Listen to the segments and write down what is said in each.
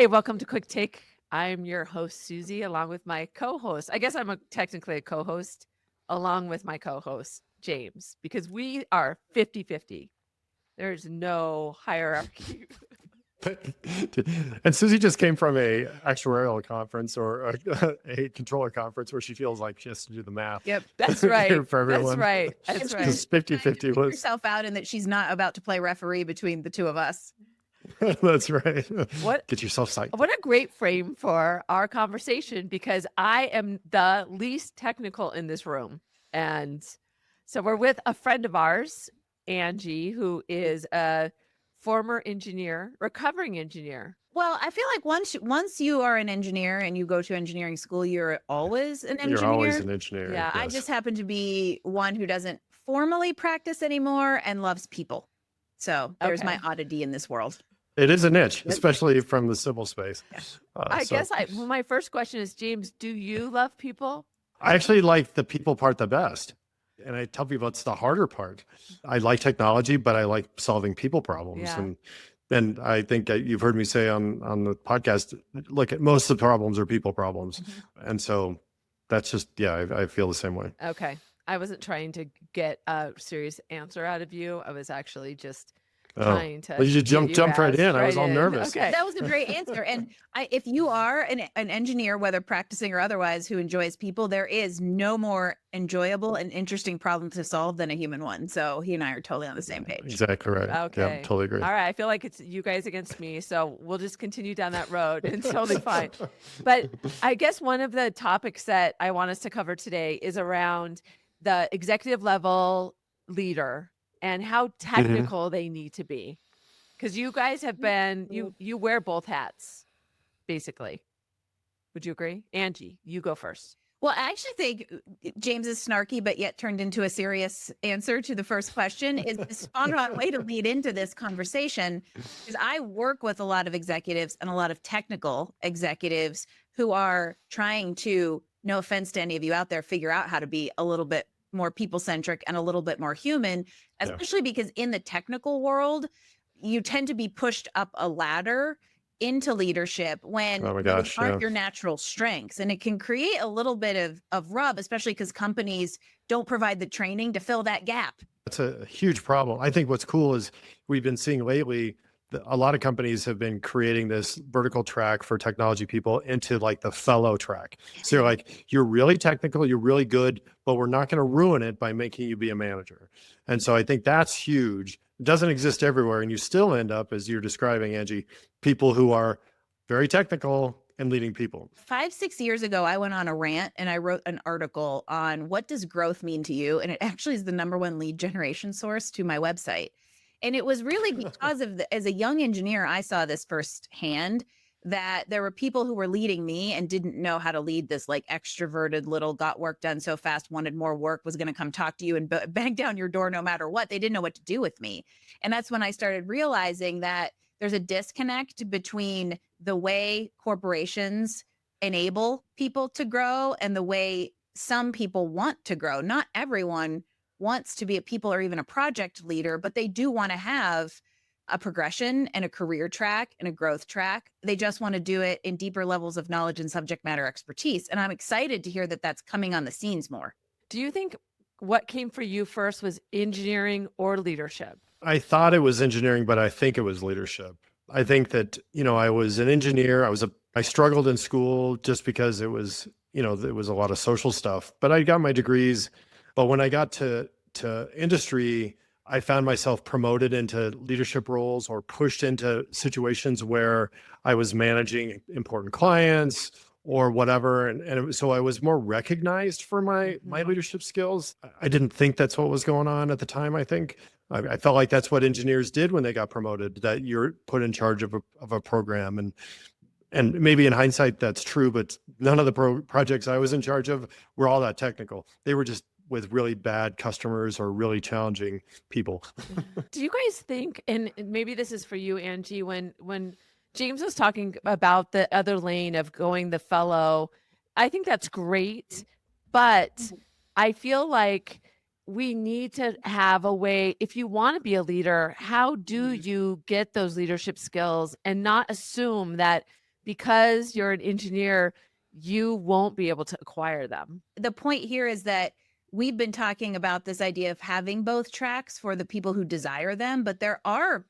Hey, welcome to Quick Take. I'm your host, Susie, along with my co-host. I guess technically a co-host, along with my co-host, James, because we are 50-50. There's no hierarchy. And Susie just came from a actuarial conference or a controller conference where she feels like she has to do the math. Yep. That's right. Here for That's everyone. right. That's And right. Because 50-50 was, herself out and that she's not about to play referee between the two of us. that's right. What- Get yourself psyched. What a great frame for our conversation, because I am the least technical in this room. And so we're with a friend of ours, Angie, who is a former engineer, recovering engineer. Well, I feel like once you are an engineer and you go to engineering school, you're always an engineer. You're always an engineer. Yeah, I yes. just happen to be one who doesn't formally practice anymore and loves people. So there's my Okay. oddity in this world. It is a niche, especially from the civil space. I guess my first question is, James, do you love people? I actually like the people part the best. And I tell people it's the harder part. I like technology, but I like solving people problems. Yeah. And I think you've heard me say on the podcast, look, at most of the problems are people problems. And so that's just, I feel the same way. Okay. I wasn't trying to get a serious answer out of you. I was actually just trying to. Well, you just get jumped right asked in. I was all in. nervous. Okay. That was a great answer. And if you are an engineer, whether practicing or otherwise, who enjoys people, there is no more enjoyable and interesting problem to solve than a human one. So he and I are totally on the same page. Exactly right. Okay. Yeah, totally agree. All right. I feel like it's you guys against me. So we'll just continue down that road. It's totally fine. But I guess one of the topics that I want us to cover today is around the executive level leader and how technical they need to be. Because you guys have been, you wear both hats, basically. Would you agree? Angie, you go first. Well, I actually think James is snarky, but yet turned into a serious answer to the first question is the spot-on way to lead into this conversation. Because I work with a lot of executives and a lot of technical executives who are trying to, no offense to any of you out there, figure out how to be a little bit more people-centric and a little bit more human, especially because in the technical world, you tend to be pushed up a ladder into leadership when those aren't your natural strengths. And it can create a little bit of rub, especially because companies don't provide the training to fill that gap. That's a huge problem. I think what's cool is we've been seeing lately that a lot of companies have been creating this vertical track for technology people into like the fellow track. So you're like, you're really technical, you're really good, but we're not going to ruin it by making you be a manager. And so I think that's huge. It doesn't exist everywhere. And you still end up, as you're describing, Angie, people who are very technical and leading people. 5-6 years ago, I went on a rant and I wrote an article on what does growth mean to you? And it actually is the #1 lead generation source to my website. And it was really because of as a young engineer, I saw this firsthand, that there were people who were leading me and didn't know how to lead this like extroverted little got work done so fast, wanted more work, was going to come talk to you and bang down your door no matter what. They didn't know what to do with me. And that's when I started realizing that there's a disconnect between the way corporations enable people to grow and the way some people want to grow. Not everyone wants to be a people or even a project leader, but they do want to have a progression and a career track and a growth track. They just want to do it in deeper levels of knowledge and subject matter expertise. And I'm excited to hear that that's coming on the scenes more. Do you think what came for you first was engineering or leadership? I thought it was engineering, but I think it was leadership. I think that, I was an engineer. I struggled in school just because it was, there was a lot of social stuff, but I got my degrees. But when I got to industry, I found myself promoted into leadership roles or pushed into situations where I was managing important clients or whatever. And so I was more recognized for my leadership skills. I didn't think that's what was going on at the time. I think I felt like that's what engineers did when they got promoted, that you're put in charge of a program. And maybe in hindsight, that's true, but none of the projects I was in charge of were all that technical. They were just with really bad customers or really challenging people. Do you guys think, and maybe this is for you, Angie, when James was talking about the other lane of going the fellow, I think that's great, but I feel like we need to have a way, if you want to be a leader, how do you get those leadership skills and not assume that because you're an engineer, you won't be able to acquire them. The point here is that we've been talking about this idea of having both tracks for the people who desire them, but there are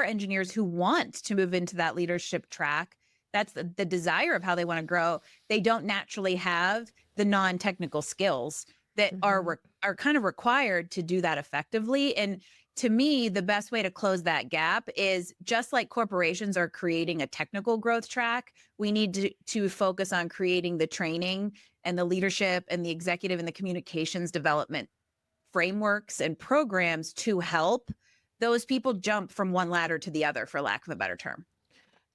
engineers who want to move into that leadership track. That's the desire of how they want to grow. They don't naturally have the non-technical skills that are kind of required to do that effectively. And to me, the best way to close that gap is just like corporations are creating a technical growth track, we need to focus on creating the training and the leadership and the executive and the communications development frameworks and programs to help those people jump from one ladder to the other, for lack of a better term.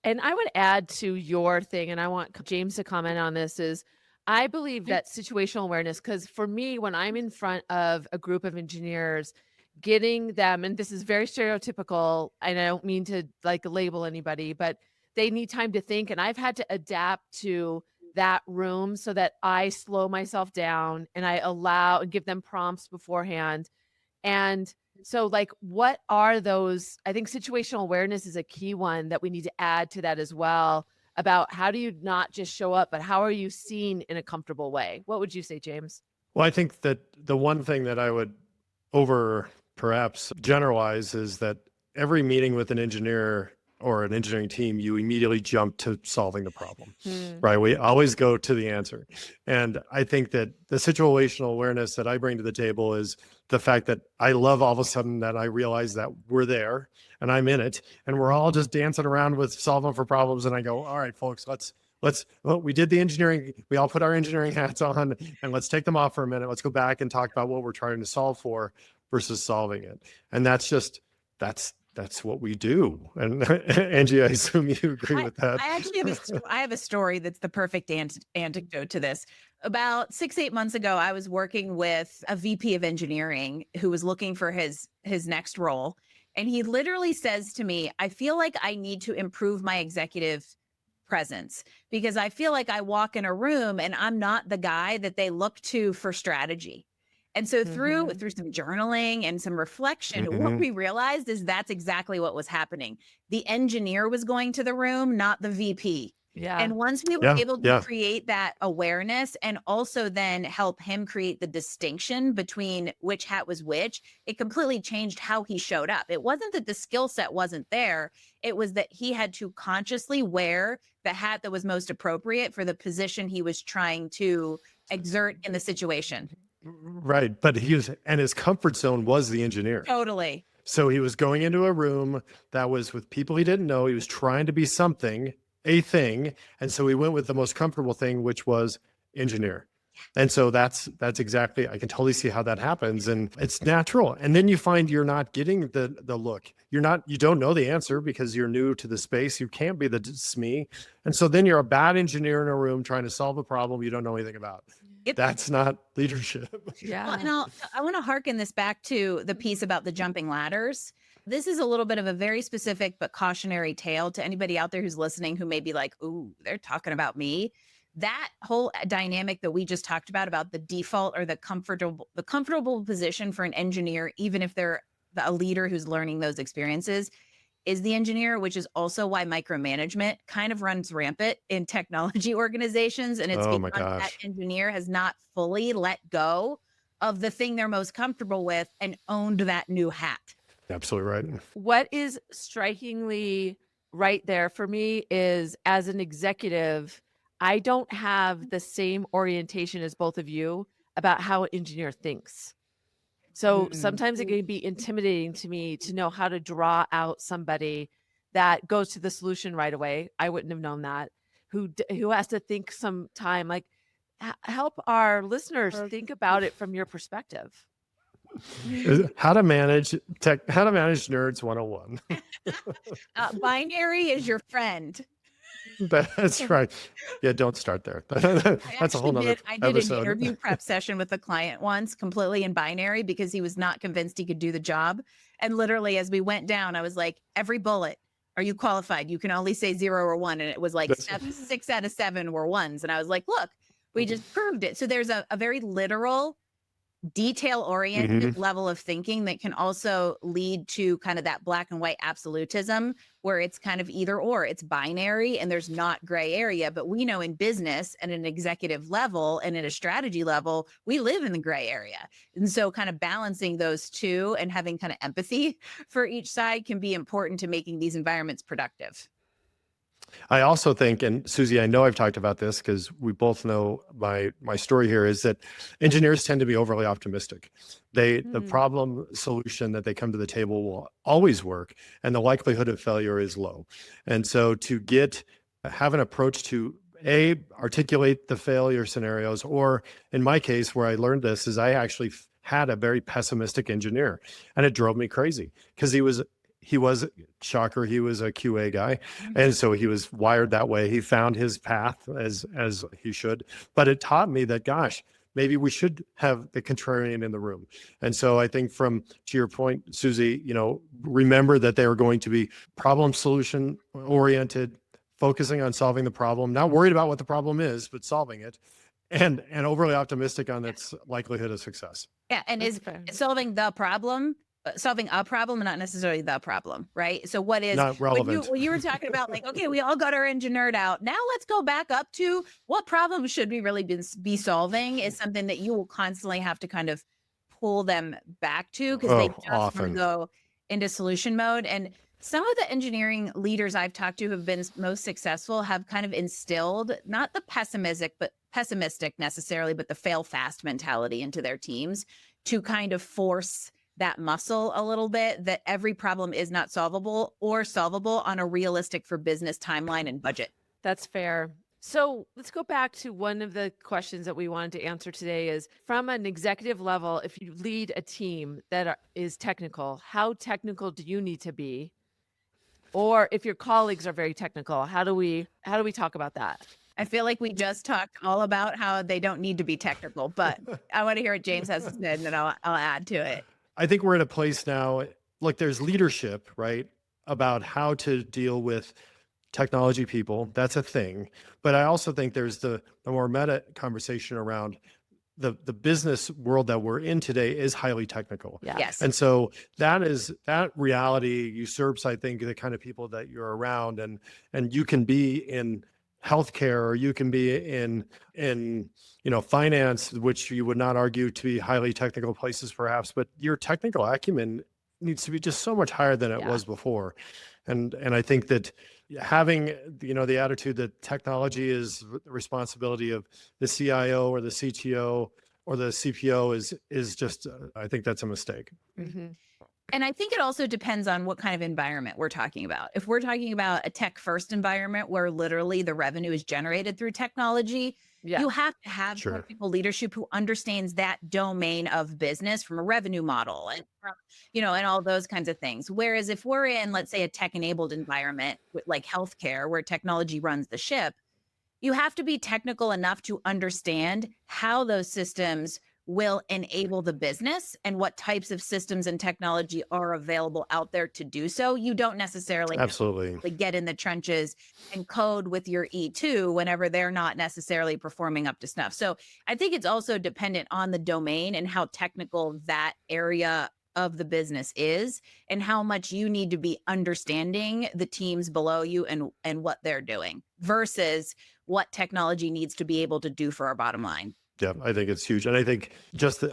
And I would add to your thing, and I want James to comment on this, is I believe that situational awareness, because for me, when I'm in front of a group of engineers, getting them, and this is very stereotypical, and I don't mean to like label anybody, but they need time to think. And I've had to adapt to that room so that I slow myself down and I allow and give them prompts beforehand. And so, like, what are those? I think situational awareness is a key one that we need to add to that as well, about how do you not just show up, but how are you seen in a comfortable way? What would you say, James? Well, I think that the one thing that I would over perhaps generalize is that every meeting with an engineer or an engineering team, you immediately jump to solving the problem, right? We always go to the answer. And I think that the situational awareness that I bring to the table is the fact that I love all of a sudden that I realize that we're there and I'm in it and we're all just dancing around with solving for problems. And I go, all right, folks, well, we did the engineering. We all put our engineering hats on and let's take them off for a minute. Let's go back and talk about what we're trying to solve for versus solving it. And that's what we do. And Angie, I assume you agree with that. I actually have a story that's the perfect anecdote to this. About 6-8 months ago, I was working with a VP of engineering who was looking for his next role. And he literally says to me, I feel like I need to improve my executive presence because I feel like I walk in a room and I'm not the guy that they look to for strategy. And so through some journaling and some reflection, what we realized is that's exactly what was happening. The engineer was going to the room, not the VP. Yeah. And once we were able to create that awareness and also then help him create the distinction between which hat was which, it completely changed how he showed up. It wasn't that the skill set wasn't there. It was that he had to consciously wear the hat that was most appropriate for the position he was trying to exert in the situation. Right. But his comfort zone was the engineer. Totally. So he was going into a room that was with people he didn't know. He was trying to be something, a thing. And so he went with the most comfortable thing, which was engineer. And so that's exactly, I can totally see how that happens. And it's natural. And then you find you're not getting the look. You don't know the answer because you're new to the space. You can't be the SME. And so then you're a bad engineer in a room trying to solve a problem you don't know anything about. That's not leadership. Yeah. Well, and I want to hearken this back to the piece about the jumping ladders. This is a little bit of a very specific but cautionary tale to anybody out there who's listening who may be like, ooh, they're talking about me. That whole dynamic that we just talked about the default or the comfortable position for an engineer, even if they're a leader who's learning those experiences, is the engineer, which is also why micromanagement kind of runs rampant in technology organizations. And it's because that engineer has not fully let go of the thing they're most comfortable with and owned that new hat. Absolutely right. What is strikingly right there for me is, as an executive, I don't have the same orientation as both of you about how an engineer thinks. So sometimes it can be intimidating to me to know how to draw out somebody that goes to the solution right away. I wouldn't have known that. Who has to think some time. Like, help our listeners think about it from your perspective. How to manage nerds 101. Binary is your friend. That's right. Yeah, don't start there. That's a whole nother episode. I did an interview prep session with a client once, completely in binary, because he was not convinced he could do the job. And literally, as we went down, I was like, every bullet, are you qualified? You can only say 0 or 1. And it was like 6 out of 7 were 1s. And I was like, look, we just proved it. So there's a very literal detail-oriented level of thinking that can also lead to kind of that black and white absolutism where it's kind of either or, it's binary and there's not gray area. But we know in business and an executive level and at a strategy level, we live in the gray area. And so kind of balancing those two and having kind of empathy for each side can be important to making these environments productive. I also think, and Susie, I know I've talked about this because we both know my story here is that engineers tend to be overly optimistic. The problem solution that they come to the table will always work, and the likelihood of failure is low. And so to have an approach to articulate the failure scenarios, or in my case, where I learned this is I actually had a very pessimistic engineer, and it drove me crazy because he was shocker, he was a QA guy, and so he was wired that way. He found his path as he should, but it taught me that, gosh, maybe we should have the contrarian in the room. And so I think, to your point, Susie, remember that they are going to be problem solution oriented, focusing on solving the problem, not worried about what the problem is, but solving it, and overly optimistic on its likelihood of success. Yeah, and is solving a problem, not necessarily the problem, right? So what is not relevant? When you were talking about like, okay, we all got our engineered out. Now let's go back up to what problem should we really be solving is something that you will constantly have to kind of pull them back to because they just want to go into solution mode. And some of the engineering leaders I've talked to who have been most successful have kind of instilled not the pessimistic necessarily, but the fail fast mentality into their teams to kind of force that muscle a little bit, that every problem is not solvable or solvable on a realistic for business timeline and budget. That's fair. So let's go back to one of the questions that we wanted to answer today is, from an executive level, if you lead a team that is technical, how technical do you need to be? Or if your colleagues are very technical, how do we talk about that? I feel like we just talked all about how they don't need to be technical, but I want to hear what James has to say, and then I'll add to it. I think we're at a place now, like there's leadership, right, about how to deal with technology people. That's a thing. But I also think there's the more meta conversation around the business world that we're in today is highly technical. Yeah. Yes. And so that reality usurps, I think, the kind of people that you're around, and you can be in healthcare, or you can be in finance, which you would not argue to be highly technical places perhaps, but your technical acumen needs to be just so much higher than it was before. And I think that having the attitude that technology is the responsibility of the CIO or the CTO or the CPO is just I think that's a mistake. Mm-hmm. And I think it also depends on what kind of environment we're talking about. If we're talking about a tech first environment where literally the revenue is generated through technology, you have to have people leadership who understands that domain of business from a revenue model and from, and all those kinds of things. Whereas if we're in, let's say, a tech enabled environment like healthcare where technology runs the ship, you have to be technical enough to understand how those systems will enable the business and what types of systems and technology are available out there to do so. You don't necessarily absolutely get in the trenches and code with your E2 whenever they're not necessarily performing up to snuff. So I think it's also dependent on the domain and how technical that area of the business is and how much you need to be understanding the teams below you and what they're doing versus what technology needs to be able to do for our bottom line. Yeah, I think it's huge. And I think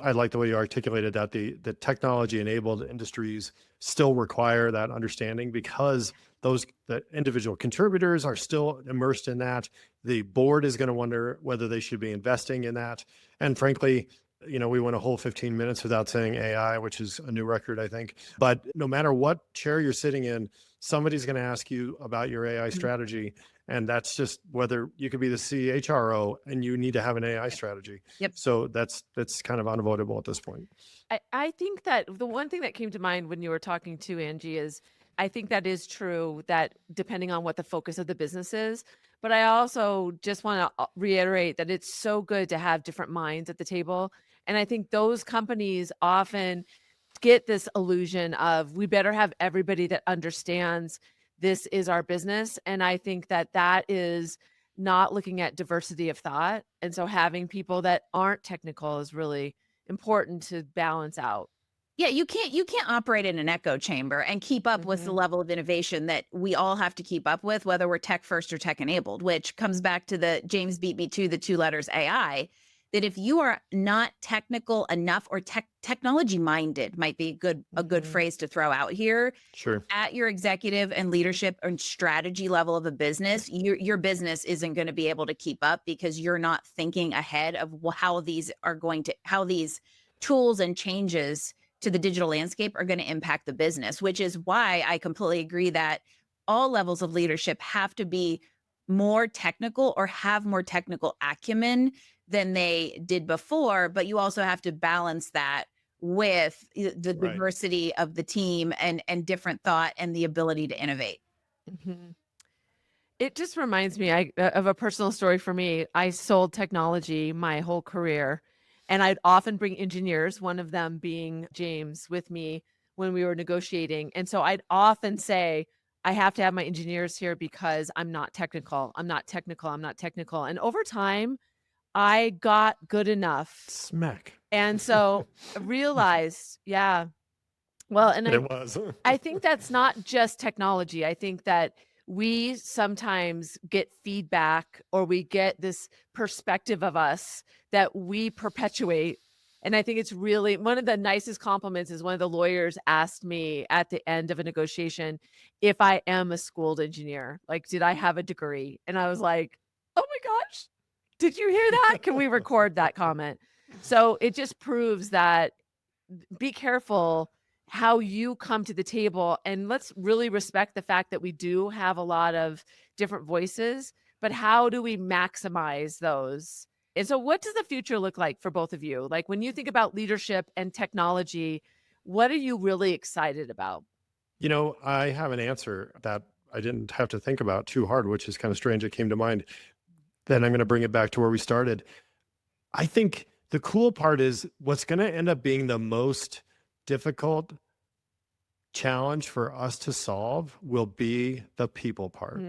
I like the way you articulated that the technology enabled industries still require that understanding because the individual contributors are still immersed in that. The board is going to wonder whether they should be investing in that. And frankly, we went a whole 15 minutes without saying AI, which is a new record, I think. But no matter what chair you're sitting in, somebody's going to ask you about your AI strategy. And that's just whether you could be the CHRO and you need to have an AI strategy. Yep. So that's kind of unavoidable at this point. I think that the one thing that came to mind when you were talking to Angie is, I think that is true that depending on what the focus of the business is, but I also just want to reiterate that it's so good to have different minds at the table. And I think those companies often get this illusion of, we better have everybody that understands this is our business. And I think that is not looking at diversity of thought. And so having people that aren't technical is really important to balance out. Yeah, you can't operate in an echo chamber and keep up with the level of innovation that we all have to keep up with, whether we're tech first or tech enabled, which comes back to the James beat me to the 2 letters AI, that if you are not technical enough or technology minded might be a good phrase to throw out here. Sure. At your executive and leadership and strategy level of a business, your business isn't going to be able to keep up because you're not thinking ahead of how these tools and changes to the digital landscape are going to impact the business, which is why I completely agree that all levels of leadership have to be more technical or have more technical acumen than they did before. But you also have to balance that with the Right. diversity of the team and different thought and the ability to innovate. Mhm. It just reminds me of a personal story for me. I sold technology my whole career, and I'd often bring engineers, one of them being James, with me when we were negotiating. And so I'd often say, I have to have my engineers here because I'm not technical. I'm not technical. I'm not technical. And over time, I got good enough. Smack. And so I realized, yeah, well, and It was. I think that's not just technology. I think that we sometimes get feedback or we get this perspective of us that we perpetuate. And I think it's really one of the nicest compliments is one of the lawyers asked me at the end of a negotiation if I am a schooled engineer. Like, did I have a degree? And I was like, oh my gosh, did you hear that? Can we record that comment? So it just proves that be careful how you come to the table, and let's really respect the fact that we do have a lot of different voices, but how do we maximize those? And so what does the future look like for both of you? Like when you think about leadership and technology, what are you really excited about? I have an answer that I didn't have to think about too hard, which is kind of strange. It came to mind. Then I'm going to bring it back to where we started. I think the cool part is what's going to end up being the most difficult challenge for us to solve will be the people part.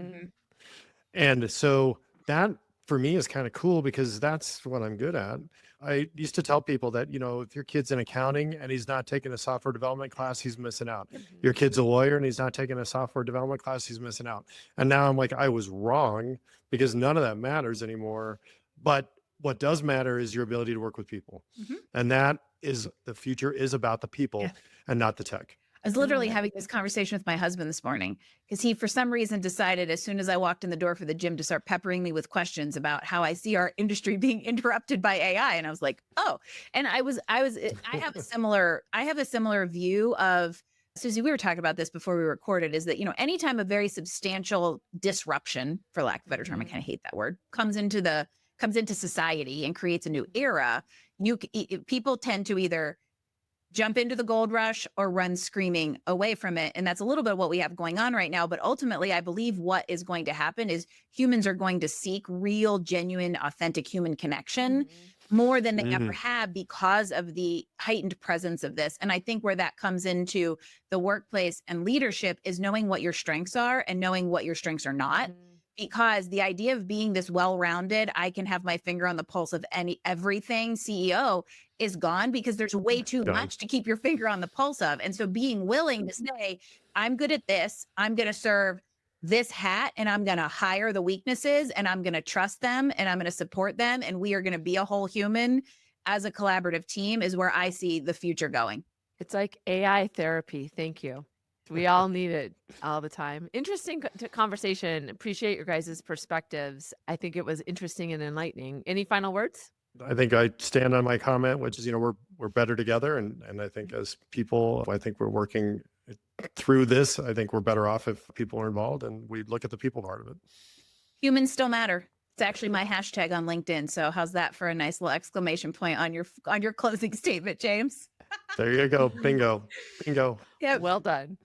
And so that for me is kind of cool because that's what I'm good at. I used to tell people that, if your kid's in accounting and he's not taking a software development class, he's missing out. Your kid's a lawyer and he's not taking a software development class, he's missing out. And now I'm like, I was wrong because none of that matters anymore. But what does matter is your ability to work with people. And that is the future is about the people and not the tech. I was literally having this conversation with my husband this morning because he, for some reason, decided as soon as I walked in the door for the gym to start peppering me with questions about how I see our industry being interrupted by AI. And I was like, oh, and I have a similar view of, Susie, we were talking about this before we recorded, is that, anytime a very substantial disruption, for lack of a better term, I kind of hate that word, comes into society and creates a new era, people tend to either jump into the gold rush or run screaming away from it. And that's a little bit of what we have going on right now. But ultimately, I believe what is going to happen is humans are going to seek real, genuine, authentic human connection more than they ever have because of the heightened presence of this. And I think where that comes into the workplace and leadership is knowing what your strengths are and knowing what your strengths are not. Because the idea of being this well-rounded, I can have my finger on the pulse of everything CEO is gone because there's way too much to keep your finger on the pulse of. And so being willing to say, I'm good at this, I'm going to serve this hat and I'm going to hire the weaknesses and I'm going to trust them and I'm going to support them. And we are going to be a whole human as a collaborative team is where I see the future going. It's like AI therapy. Thank you. We all need it all the time. Interesting conversation. Appreciate your guys' perspectives. I think it was interesting and enlightening. Any final words? I think I stand on my comment, which is, we're better together. And I think as people, I think we're working through this. I think we're better off if people are involved and we look at the people part of it. Humans still matter. It's actually my hashtag on LinkedIn. So how's that for a nice little exclamation point on your closing statement, James? There you go. Bingo. Bingo. Yeah. Well done.